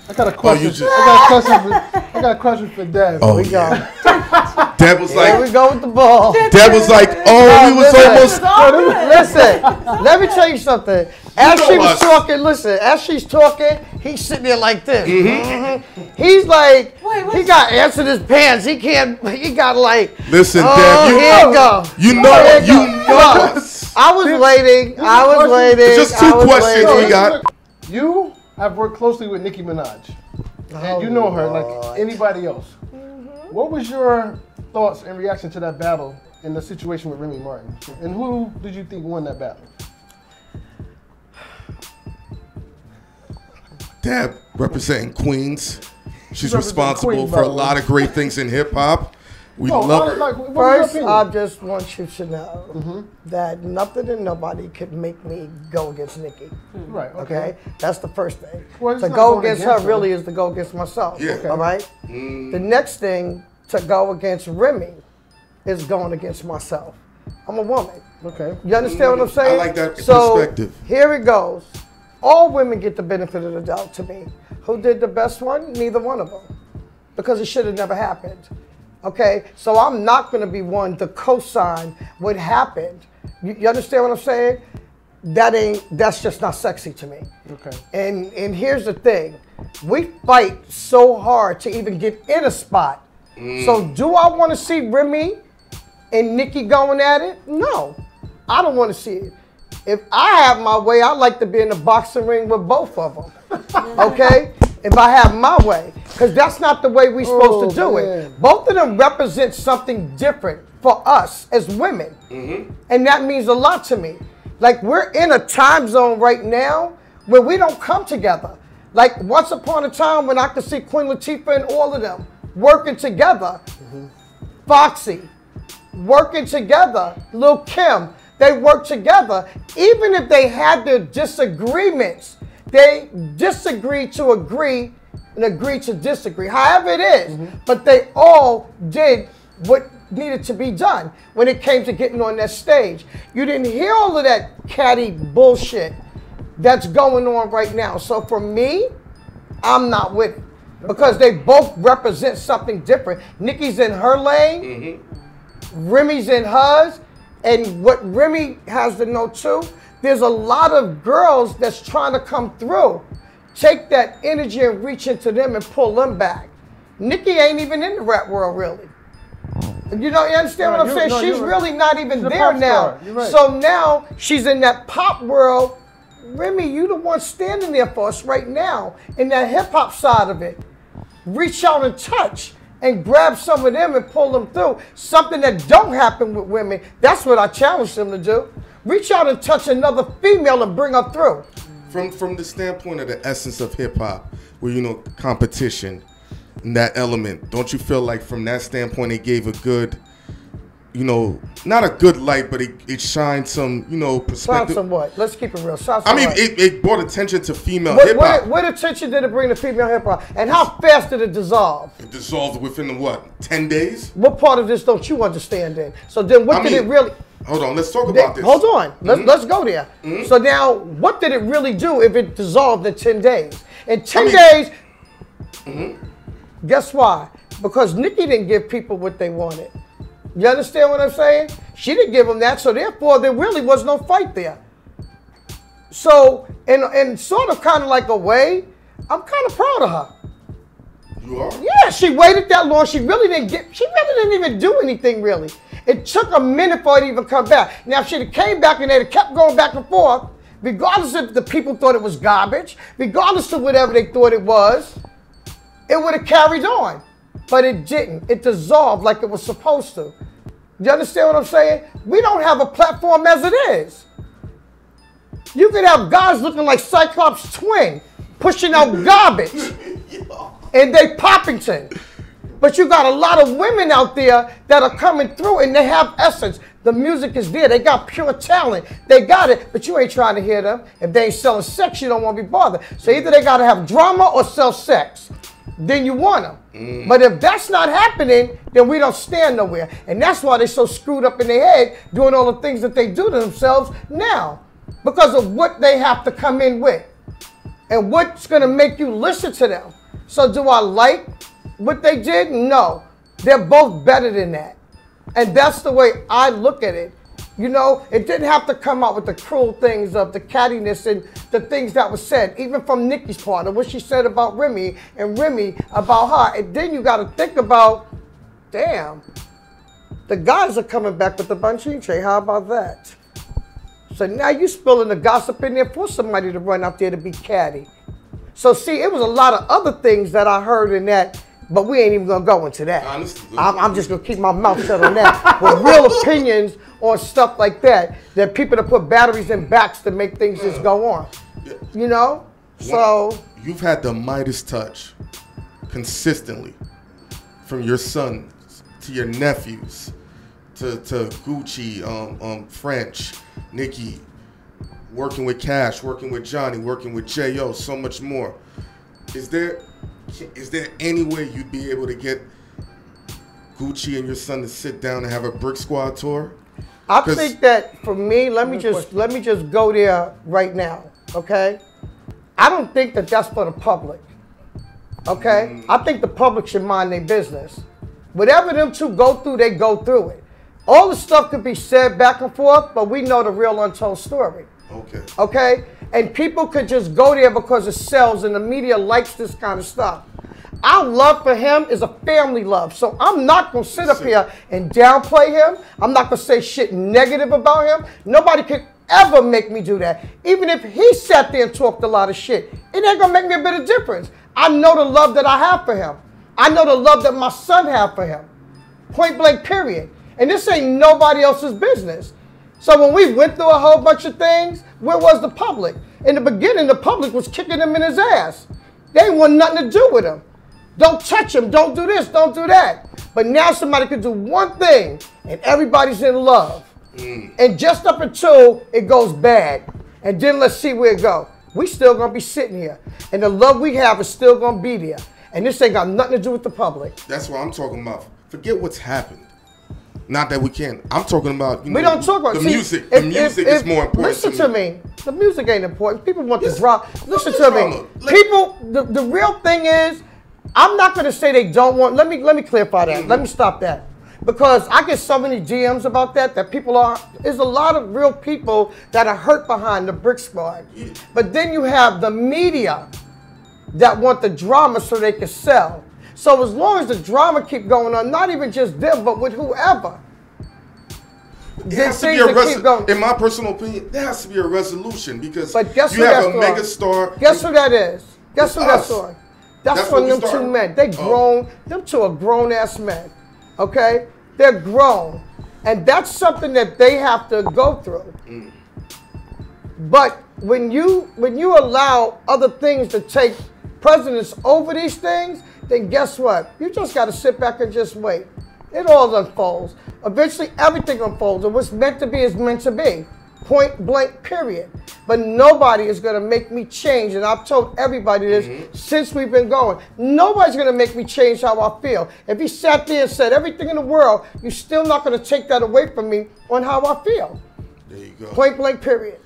I got a question. I got a question for Deb. Oh, we go. Deb was like, here we go with the ball. Deb was like, oh, we was almost. Listen, let me tell you something. As she was talking, listen, as she's talking, he's sitting there like this. He's like, he got ants in his pants. He got like. Listen, oh, Deb, here you go. You know. I was waiting. Just two questions we got. You have worked closely with Nicki Minaj. And you know her like anybody else. What was your thoughts and reaction to that battle in the situation with Remy Martin? And who did you think won that battle? Deb, representing Queens. She's responsible for a lot of great things in hip hop. We love her. First, I just want you to know that nothing and nobody could make me go against Nicki. Right. Okay. That's the first thing. Well, to go against her really is to go against myself. Yeah. Okay. All right. The next thing to go against Remy is going against myself. I'm a woman. Okay. You understand what I'm saying? I like that perspective. So here it goes. All women get the benefit of the doubt to me. Who did the best one? Neither one of them. Because it should have never happened. Okay, so I'm not going to be one to co-sign what happened. You understand what I'm saying? That's just not sexy to me. Okay. And here's the thing. We fight so hard to even get in a spot. So do I want to see Remy and Nicki going at it? No, I don't want to see it. If I have my way, I'd like to be in the boxing ring with both of them. Okay? If I have my way. Because that's not the way we're supposed to do it. Both of them represent something different for us as women. And that means a lot to me. Like, we're in a time zone right now where we don't come together. Like, once upon a time when I could see Queen Latifah and all of them working together. Foxy, working together. Lil' Kim, they work together. Even if they had their disagreements, they disagreed to agree and agreed to disagree. However it is, but they all did what needed to be done when it came to getting on that stage. You didn't hear all of that catty bullshit that's going on right now. So for me, I'm not with it because they both represent something different. Nicki's in her lane, Remy's in hers, and what Remy has to know too, there's a lot of girls that's trying to come through. Take that energy and reach into them and pull them back. Nicki ain't even in the rap world, really. You understand what I'm saying? She's really not even there now. Right. So now she's in that pop world. Remy, you the one standing there for us right now in that hip hop side of it. Reach out and touch and grab some of them and pull them through. Something that don't happen with women. That's what I challenge them to do. Reach out and touch another female and bring her through. From the standpoint of the essence of hip hop, where competition and that element, don't you feel like from that standpoint it gave a good, not a good light, but it shined some, perspective. Shine some what? Let's keep it real. It brought attention to female hip hop. What attention did it bring to female hip hop? And how fast did it dissolve? It dissolved within 10 days? What part of this don't you understand then? So then what did it really... Hold on, let's talk about this. Hold on, let's go there. So now, what did it really do if it dissolved in 10 days? In 10 days, guess why? Because Nicki didn't give people what they wanted. You understand what I'm saying? She didn't give them that, so therefore there really was no fight there. So, in sort of kind of like a way, I'm kind of proud of her. You are? Yeah, she waited that long. She really didn't even do anything really. It took a minute for it to even come back. Now, if she came back and they'd have kept going back and forth, regardless if the people thought it was garbage, regardless of whatever they thought it was, it would have carried on. But it didn't. It dissolved like it was supposed to. You understand what I'm saying? We don't have a platform as it is. You could have guys looking like Cyclops twin, pushing out garbage, and they Poppington. But you got a lot of women out there that are coming through and they have essence. The music is there. They got pure talent. They got it, but you ain't trying to hear them. If they ain't selling sex, you don't want to be bothered. So either they got to have drama or sell sex. Then you want them. But if that's not happening, then we don't stand nowhere. And that's why they're so screwed up in their head doing all the things that they do to themselves now. Because of what they have to come in with. And what's going to make you listen to them. So do I like what they did? No. They're both better than that. And that's the way I look at it. You know, it didn't have to come out with the cruel things of the cattiness and the things that were said, even from Nicki's part, or what she said about Remy and Remy about her. And then you got to think about, damn, the guys are coming back with the Banchinche. How about that? So now you spilling the gossip in there for somebody to run out there to be catty. So see, it was a lot of other things that I heard in that, but we ain't even gonna go into that. Honestly, I'm just gonna keep my mouth shut on that. With real opinions on stuff like that, there are people that put batteries in backs to make things just go on. You know? So you've had the Midas touch consistently from your son to your nephews to Gucci, French, Nicki, working with Cash, working with Johnny, working with J.O., so much more. Is there any way you'd be able to get Gucci and your son to sit down and have a Brick Squad tour? I think that for me, let me just go there right now, okay? I don't think that that's for the public, okay? I think the public should mind their business. Whatever them two go through, they go through it. All the stuff could be said back and forth, but we know the real untold story. Okay. Okay? And people could just go there because it sells and the media likes this kind of stuff. Our love for him is a family love. So I'm not going to sit up here and downplay him. I'm not going to say shit negative about him. Nobody could ever make me do that. Even if he sat there and talked a lot of shit, it ain't going to make me a bit of difference. I know the love that I have for him. I know the love that my son have for him. Point blank, period. And this ain't nobody else's business. So when we went through a whole bunch of things, where was the public? In the beginning, the public was kicking him in his ass. They didn't want nothing to do with him. Don't touch him. Don't do this. Don't do that. But now somebody could do one thing, and everybody's in love. And just up until it goes bad, and then let's see where it goes. We still going to be sitting here. And the love we have is still going to be there. And this ain't got nothing to do with the public. That's what I'm talking about. Forget what's happened. Not that we can. I'm talking about, we don't talk about the music. The music is more important. Listen to me. The music ain't important. People want the drama. Listen to me. People, the real thing is, I'm not going to say they don't want. Let me clarify that. Let me stop that. Because I get so many DMs about that people are. There's a lot of real people that are hurt behind the Brick Squad. But then you have the media that want the drama so they can sell. So as long as the drama keep going on, not even just them, but with whoever. It has to be in my personal opinion, there has to be a resolution because you have a mega star. Guess who that is? Guess who that's on? That's on them two men. They grown. Them two are grown-ass men. Okay? They're grown. And that's something that they have to go through. But when you allow other things to take precedence over these things, then guess what? You just got to sit back and just wait. It all unfolds. Eventually, everything unfolds. And what's meant to be is meant to be. Point blank, period. But nobody is going to make me change. And I've told everybody this since we've been going. Nobody's going to make me change how I feel. If he sat there and said everything in the world, you're still not going to take that away from me on how I feel. There you go. Point blank, period.